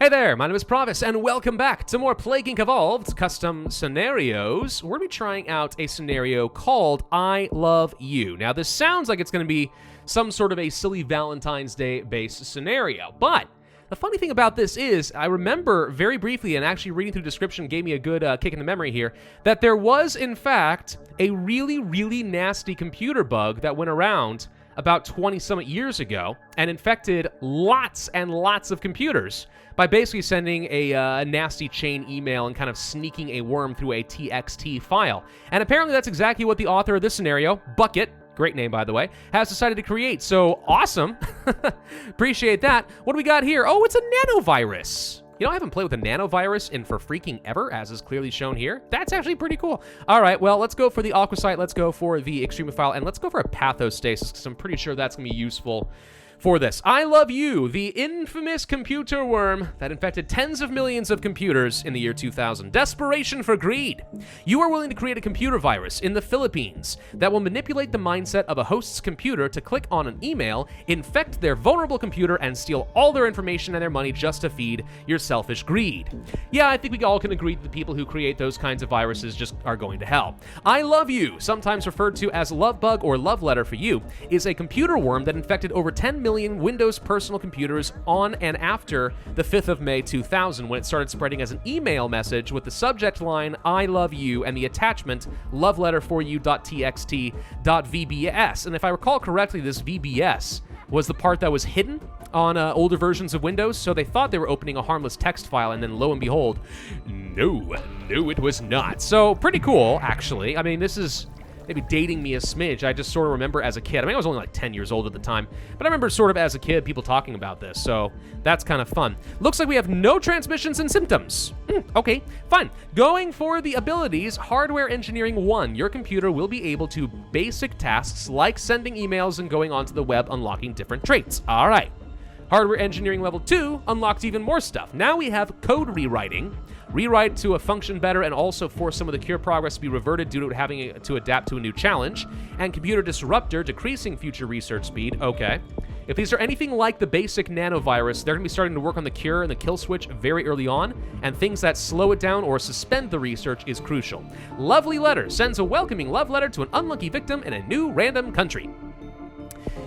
Hey there, my name is Pravus, and welcome back to more Plague Inc. Evolved custom scenarios. We're going to be trying out a scenario called I Love You. Now, this sounds like it's going to be some sort of a silly Valentine's Day-based scenario, but the funny thing about this is, I remember very briefly, and actually reading through the description gave me a good kick in the memory here, that there was, in fact, a really nasty computer bug that went around about 20-some years ago and infected lots and lots of computers by basically sending a nasty chain email and kind of sneaking a worm through a TXT file. And apparently that's exactly what the author of this scenario, Bucket, great name by the way, has decided to create. So awesome. Appreciate that. What do we got here? Oh, it's a nanovirus. You know, I haven't played with a nanovirus in for freaking ever, as is clearly shown here. That's actually pretty cool. All right, well, let's go for the Aquasite, let's go for the Extremophile, and let's go for a Pathostasis, because I'm pretty sure that's going to be useful for this. I Love You, the infamous computer worm that infected tens of millions of computers in the year 2000. Desperation for greed. You are willing to create a computer virus in the Philippines that will manipulate the mindset of a host's computer to click on an email, infect their vulnerable computer, and steal all their information and their money just to feed your selfish greed. Yeah, I think we all can agree that the people who create those kinds of viruses just are going to hell. I Love You, sometimes referred to as Love Bug or Love Letter for You, is a computer worm that infected over 10 million Windows personal computers on and after the 5th of May 2000, when it started spreading as an email message with the subject line I love you and the attachment loveletterforyou.txt.vbs. And if I recall correctly, this VBS was the part that was hidden on older versions of Windows, so they thought they were opening a harmless text file, and then lo and behold, no, it was not. So pretty cool, actually. I mean, this is maybe dating me a smidge. I just sort of remember as a kid. I mean, I was only like 10 years old at the time, but I remember sort of as a kid people talking about this, so that's kind of fun. Looks like we have no transmissions and symptoms. Okay, fine. Going for the abilities, Hardware Engineering 1. Your computer will be able to basic tasks like sending emails and going onto the web, unlocking different traits. All right. Hardware Engineering Level 2 unlocked even more stuff. Now we have code rewriting. Rewrite to a function better and also force some of the cure progress to be reverted due to having to adapt to a new challenge. And Computer Disruptor, decreasing future research speed. Okay. If these are anything like the basic nanovirus, they're going to be starting to work on the cure and the kill switch very early on, and things that slow it down or suspend the research is crucial. Lovely Letter sends a welcoming love letter to an unlucky victim in a new random country.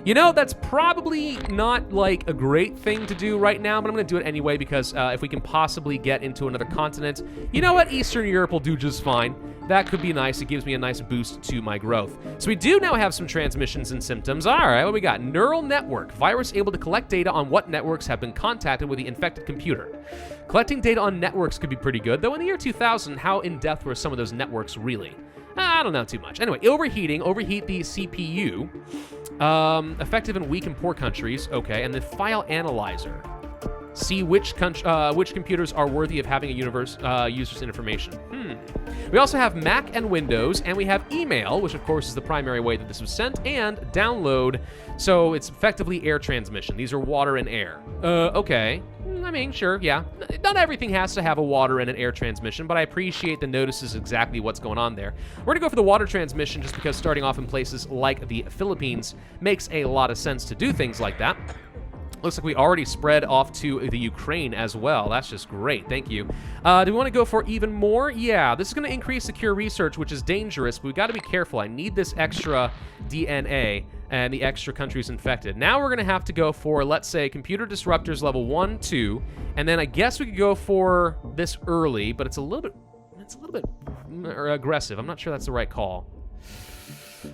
You know, that's probably not like a great thing to do right now, but I'm going to do it anyway because if we can possibly get into another continent, you know what? Eastern Europe will do just fine. That could be nice. It gives me a nice boost to my growth. So we do now have some transmissions and symptoms. All right, what we got? Neural network. Virus able to collect data on what networks have been contacted with the infected computer. Collecting data on networks could be pretty good, though in the year 2000, how in-depth were some of those networks really? I don't know too much. Anyway, overheating. Overheat the CPU. Effective in weak and poor countries. Okay, and the file analyzer. See which computers are worthy of having a user's information. We also have Mac and Windows, and we have email, which of course is the primary way that this was sent, and download, so it's effectively air transmission. These are water and air. Okay. I mean, sure, yeah. Not everything has to have a water and an air transmission, but I appreciate the notices exactly what's going on there. We're gonna go for the water transmission just because starting off in places like the Philippines makes a lot of sense to do things like that. Looks like we already spread off to the Ukraine as well. That's just great. Thank you. Do we want to go for even more? Yeah, this is going to increase secure research, which is dangerous, but we got to be careful. I need this extra DNA and the extra countries infected. Now we're going to have to go for, let's say, Computer Disruptors level 1, 2, and then I guess we could go for this early, but it's a little bit aggressive. I'm not sure that's the right call.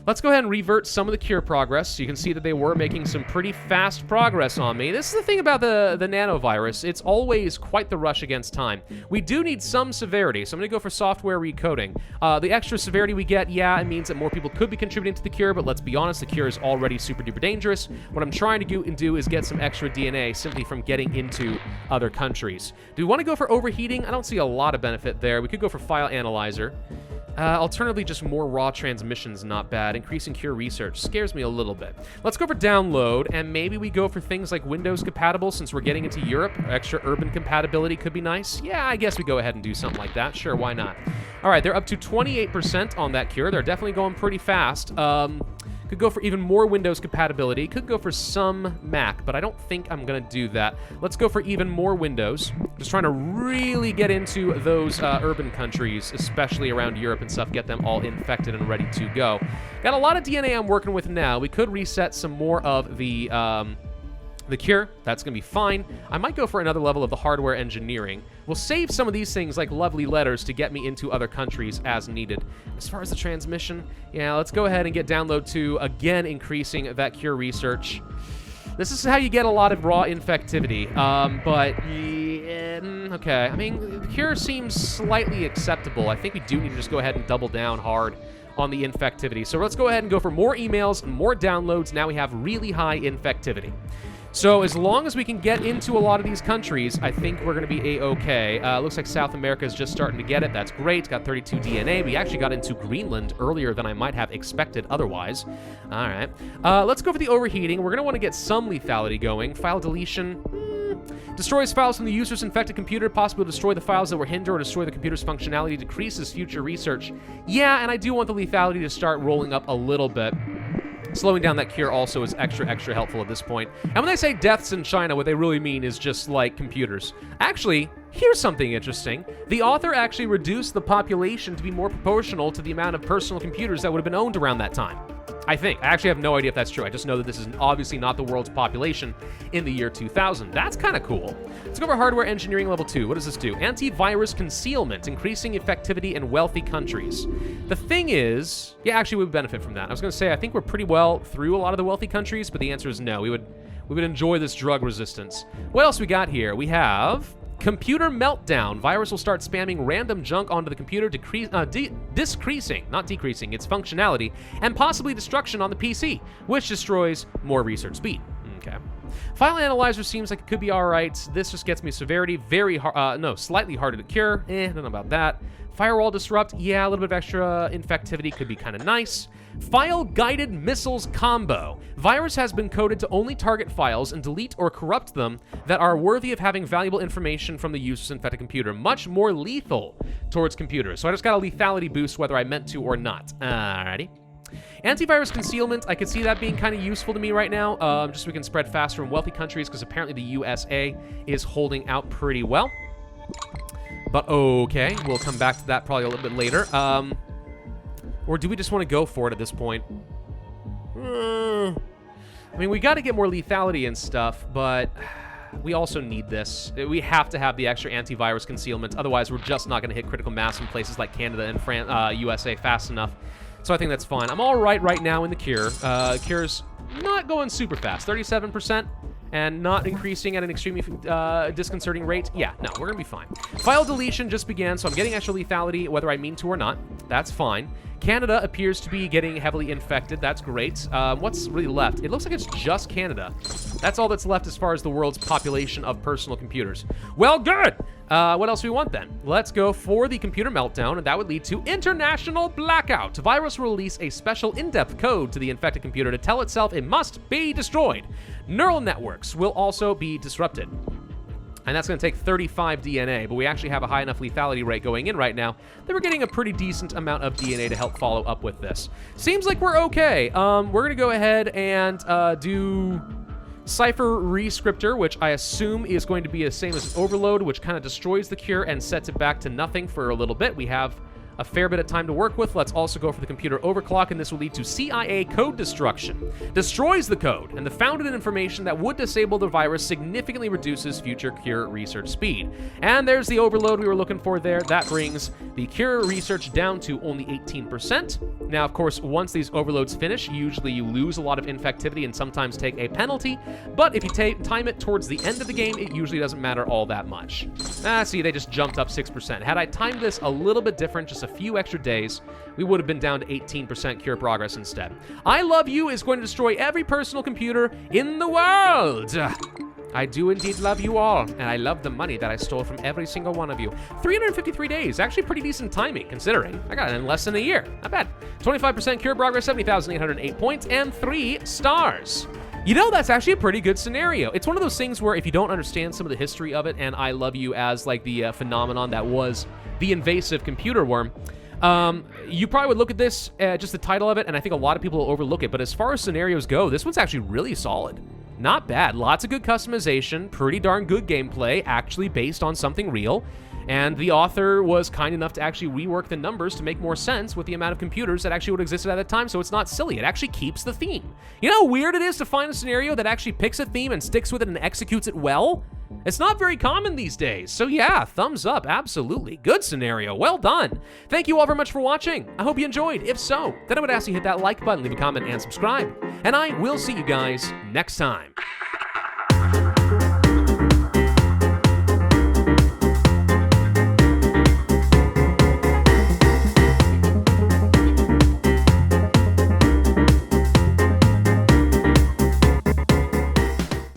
Let's go ahead and revert some of the cure progress. So you can see that they were making some pretty fast progress on me. This is the thing about the nanovirus. It's always quite the rush against time. We do need some severity, so I'm going to go for software recoding. The extra severity we get, yeah, it means that more people could be contributing to the cure, but let's be honest, the cure is already super duper dangerous. What I'm trying to do is get some extra DNA simply from getting into other countries. Do we want to go for overheating? I don't see a lot of benefit there. We could go for file analyzer. Alternatively, just more raw transmissions, not bad. Increasing cure research scares me a little bit. Let's go for download, and maybe we go for things like Windows compatible since we're getting into Europe. Extra urban compatibility could be nice. Yeah, I guess we go ahead and do something like that. Sure, why not? All right, they're up to 28% on that cure. They're definitely going pretty fast. Could go for even more Windows compatibility. Could go for some Mac, but I don't think I'm going to do that. Let's go for even more Windows. Just trying to really get into those urban countries, especially around Europe and stuff, get them all infected and ready to go. Got a lot of DNA I'm working with now. We could reset some more of the cure. That's going to be fine. I might go for another level of the hardware engineering. We'll save some of these things like lovely letters to get me into other countries as needed. As far as the transmission, yeah, let's go ahead and get download 2, again increasing that cure research. This is how you get a lot of raw infectivity, but yeah, okay. I mean, the cure seems slightly acceptable. I think we do need to just go ahead and double down hard on the infectivity. So let's go ahead and go for more emails and more downloads. Now we have really high infectivity. So as long as we can get into a lot of these countries, I think we're going to be A-okay. Looks like South America is just starting to get it. That's great. Got 32 DNA. We actually got into Greenland earlier than I might have expected otherwise. All right. Let's go for the overheating. We're going to want to get some lethality going. File deletion. Destroys files from the user's infected computer. Possibly destroy the files that were hindered or destroy the computer's functionality. Decreases future research. Yeah, and I do want the lethality to start rolling up a little bit. Slowing down that cure also is extra helpful at this point. And when they say deaths in China, what they really mean is just like computers. Actually, here's something interesting. The author actually reduced the population to be more proportional to the amount of personal computers that would have been owned around that time. I think. I actually have no idea if that's true. I just know that this is obviously not the world's population in the year 2000. That's kind of cool. Let's go over hardware engineering level 2. What does this do? Antivirus concealment, increasing effectivity in wealthy countries. The thing is, yeah, actually we would benefit from that. I was going to say, I think we're pretty well through a lot of the wealthy countries, but the answer is no. We would enjoy this drug resistance. What else we got here? We have computer meltdown. Virus will start spamming random junk onto the computer, decreasing, not decreasing, its functionality, and possibly destruction on the PC, which destroys more research speed. Okay. File analyzer seems like it could be all right. This just gets me severity, slightly harder to cure. Don't know about that. Firewall disrupt, yeah, a little bit of extra infectivity could be kind of nice. File guided missiles combo. Virus has been coded to only target files and delete or corrupt them that are worthy of having valuable information from the user's infected computer. Much more lethal towards computers. So I just got a lethality boost whether I meant to or not. Alrighty. Antivirus concealment, I could see that being kind of useful to me right now, just so we can spread faster in wealthy countries, because apparently the USA is holding out pretty well. But okay, we'll come back to that probably a little bit later. Or do we just want to go for it at this point? I mean, we got to get more lethality and stuff, but we also need this. We have to have the extra antivirus concealment, otherwise we're just not going to hit critical mass in places like Canada and USA fast enough. So I think that's fine. I'm all right now in the cure. Cure's not going super fast, 37%. And not increasing at an extremely disconcerting rate. Yeah, no, we're gonna be fine. File deletion just began, so I'm getting extra lethality, whether I mean to or not. That's fine. Canada appears to be getting heavily infected. That's great. What's really left? It looks like it's just Canada. That's all that's left as far as the world's population of personal computers. Well, good. What else do we want then? Let's go for the computer meltdown, and that would lead to international blackout. The virus will release a special in-depth code to the infected computer to tell itself it must be destroyed. Neural networks will also be disrupted. And that's going to take 35 DNA, but we actually have a high enough lethality rate going in right now that we're getting a pretty decent amount of DNA to help follow up with this. Seems like we're okay. We're going to go ahead and do Cipher Rescriptor, which I assume is going to be the same as Overload, which kind of destroys the cure and sets it back to nothing for a little bit. We have a fair bit of time to work with. Let's also go for the computer overclock, and this will lead to CIA code destruction. Destroys the code, and the founded information that would disable the virus significantly reduces future cure research speed. And there's the overload we were looking for there. That brings the cure research down to only 18%. Now, of course, once these overloads finish, usually you lose a lot of infectivity and sometimes take a penalty, but if you time it towards the end of the game, it usually doesn't matter all that much. See, they just jumped up 6%. Had I timed this a little bit different, just a few extra days, we would have been down to 18% cure progress instead. I Love You is going to destroy every personal computer in the world. I do indeed love you all, and I love the money that I stole from every single one of you. 353 days, actually pretty decent timing, considering I got it in less than a year. Not bad. 25% cure progress, 70,808 points, and 3 stars. You know, that's actually a pretty good scenario. It's one of those things where if you don't understand some of the history of it, and I Love You as like the phenomenon that was the invasive computer worm, You probably would look at this, just the title of it, and I think a lot of people will overlook it, but as far as scenarios go, this one's actually really solid. Not bad. Lots of good customization, pretty darn good gameplay, actually based on something real. And the author was kind enough to actually rework the numbers to make more sense with the amount of computers that actually would have existed at that time, so it's not silly. It actually keeps the theme. You know how weird it is to find a scenario that actually picks a theme and sticks with it and executes it well? It's not very common these days. So yeah, thumbs up, absolutely. Good scenario, well done. Thank you all very much for watching. I hope you enjoyed. If so, then I would ask you to hit that like button, leave a comment, and subscribe. And I will see you guys next time.